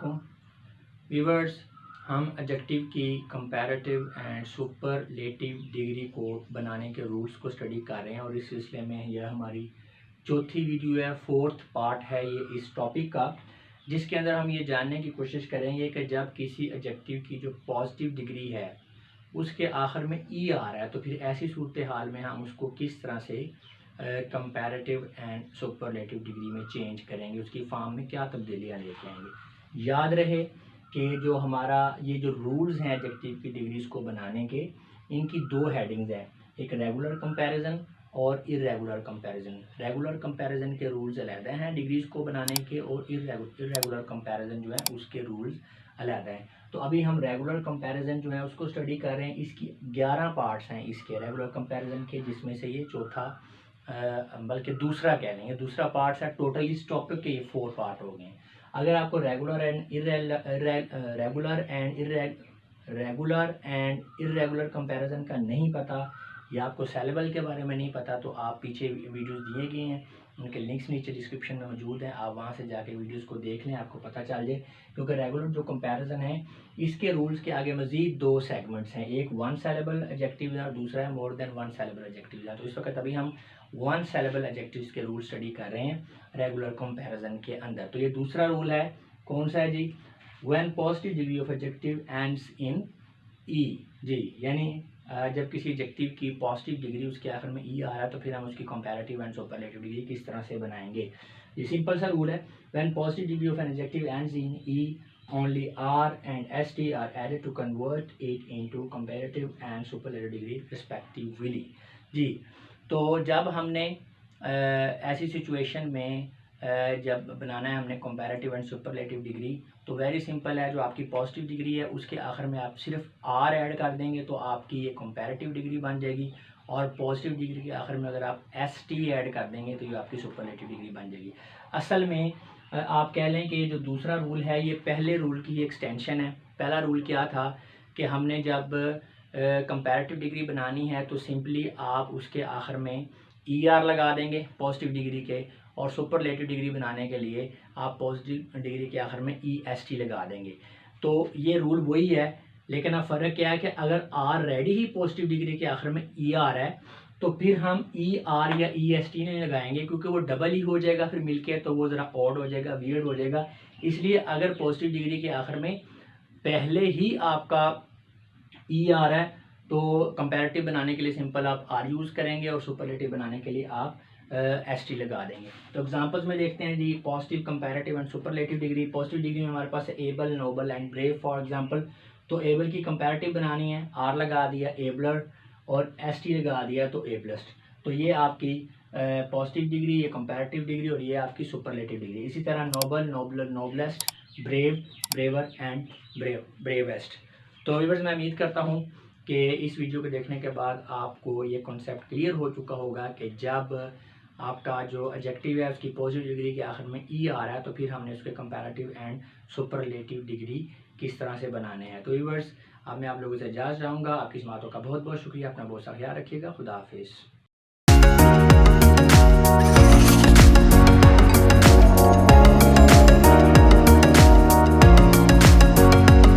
वालेकुम व्यूवर्स। हम एडजेक्टिव की कंपैरेटिव एंड सुपरलेटिव डिग्री को बनाने के रूल्स को स्टडी कर रहे हैं और इस सिलसिले में यह हमारी चौथी वीडियो है, फोर्थ पार्ट है ये इस टॉपिक का, जिसके अंदर हम ये जानने की कोशिश करेंगे कि जब किसी एडजेक्टिव की जो पॉजिटिव डिग्री है उसके आखिर में ई आ रहा है तो फिर ऐसी सूरत हाल में हम उसको किस तरह से कंपैरेटिव एंड सुपरलेटिव डिग्री में चेंज करेंगे, उसकी फॉर्म में क्या तब्दीलियाँ लेके आएंगे। याद रहे कि जो हमारा ये जो रूल्स हैं एडजेक्टिव की डिग्रीज़ को बनाने के, इनकी दो हेडिंग्स हैं, एक रेगुलर कंपैरिजन और इरेगुलर कंपैरिजन। रेगुलर कंपैरिजन के रूल्स अलग हैं डिग्रीज़ को बनाने के, और इरेगुलर कंपैरिजन जो है उसके रूल्स अलग हैं। तो अभी हम रेगुलर कंपैरिजन जो है उसको स्टडी कर रहे हैं। इसकी 11 पार्ट्स हैं इसके रेगुलर कंपैरिजन के, जिसमें से ये चौथा बल्कि दूसरा कह लेंगे, दूसरा पार्ट है। टोटल इस टॉपिक के ये 4 पार्ट हो गए हैं। अगर आपको रेगुलर एंड इरेगुलर कंपैरिजन का नहीं पता या आपको सेलेबल के बारे में नहीं पता तो आप पीछे वीडियोस दिए गए हैं, उनके लिंक्स नीचे डिस्क्रिप्शन में मौजूद हैं, आप वहां से जाके वीडियोस को देख लें, आपको पता चल जाए। क्योंकि रेगुलर जो कंपैरिजन है इसके रूल्स के आगे मजीद 2 सेगमेंट्स हैं, एक 1 सेलेबल एडजेक्टिव है और दूसरा है मोर देन 1 सेलेबल एडजेक्टिव है। तो इस वक्त अभी हम 1 सेलेबल एडजेक्टिव्स के रूल स्टडी कर रहे हैं रेगुलर कंपैरिजन के अंदर। तो ये दूसरा रूल है, कौन सा है जी? When positive degree of adjective ends in e. जी, यानी जब किसी एडजेक्टिव की पॉजिटिव डिग्री उसके आखिर में ई आ रहा है तो फिर हम उसकी कंपैरेटिव एंड सुपरलेटिव डिग्री किस तरह से बनाएंगे। ये सिंपल सा रूल है। When positive degree of an adjective ends in E only R and ST are added to convert it into comparative and superlative degree respectively। जी, तो जब हमने ऐसी सिचुएशन में जब बनाना है हमने कंपैरेटिव एंड सुपरलेटिव डिग्री, तो वेरी सिंपल है। जो आपकी पॉजिटिव डिग्री है उसके आखिर में आप सिर्फ R ऐड कर देंगे तो आपकी ये कंपैरेटिव डिग्री बन जाएगी, और पॉजिटिव डिग्री के आखिर में अगर आप ST ऐड कर देंगे तो ये आपकी सुपरलेटिव डिग्री बन जाएगी। असल में आप कह लें कि जो दूसरा रूल है ये पहले रूल की एक्सटेंशन है। पहला रूल क्या था कि हमने जब कंपैरेटिव डिग्री बनानी है तो सिंपली आप उसके आखिर में ER लगा देंगे पॉजिटिव डिग्री के, और सुपरलेटिव डिग्री बनाने के लिए आप पॉजिटिव डिग्री के आखिर में EST लगा देंगे। तो ये रूल वही है, लेकिन अब फ़र्क क्या है कि अगर ऑलरेडी ही पॉजिटिव डिग्री के आखिर में ER है तो फिर हम ER या EST नहीं लगाएंगे, क्योंकि वो डबल ही हो जाएगा फिर मिलके, तो वो ज़रा ऑड हो जाएगा, वियर्ड हो जाएगा। इसलिए अगर पॉजिटिव डिग्री के आखिर में पहले ही आपका ER है तो कंपैरेटिव बनाने के लिए सिंपल आप R यूज़ करेंगे, और सुपरलेटिव बनाने के लिए आप ST लगा देंगे। तो एग्जांपल्स में देखते हैं जी, positive comparative and superlative degree. Positive degree में हमारे पास है able, noble and brave for example. तो एबल की कंपैरेटिव बनानी है, R लगा दिया एबलर, और ST लगा दिया तो एबलेस्ट। तो ये आपकी पॉजिटिव डिग्री, ये कंपैरेटिव डिग्री, और ये आपकी सुपरलेटिव डिग्री। इसी तरह noble, nobler, noblest, brave, braver and bravest. तो व्यूअर्स, मैं उम्मीद करता हूँ कि इस वीडियो को देखने के बाद आपको ये कॉन्सेप्ट क्लियर हो चुका होगा कि जब आपका जो एडजेक्टिव है उसकी पॉजिटिव डिग्री के आखिर में ई आ रहा है तो फिर हमने उसके कंपैरेटिव एंड सुपरलेटिव डिग्री किस तरह से बनाने हैं। तो व्यूअर्स, अब मैं आप लोगों से इजाज़त चाहूँगा। आपकी इस बातों का बहुत बहुत शुक्रिया। अपना बहुत सा ख्याल रखिएगा। खुदा हाफिज़।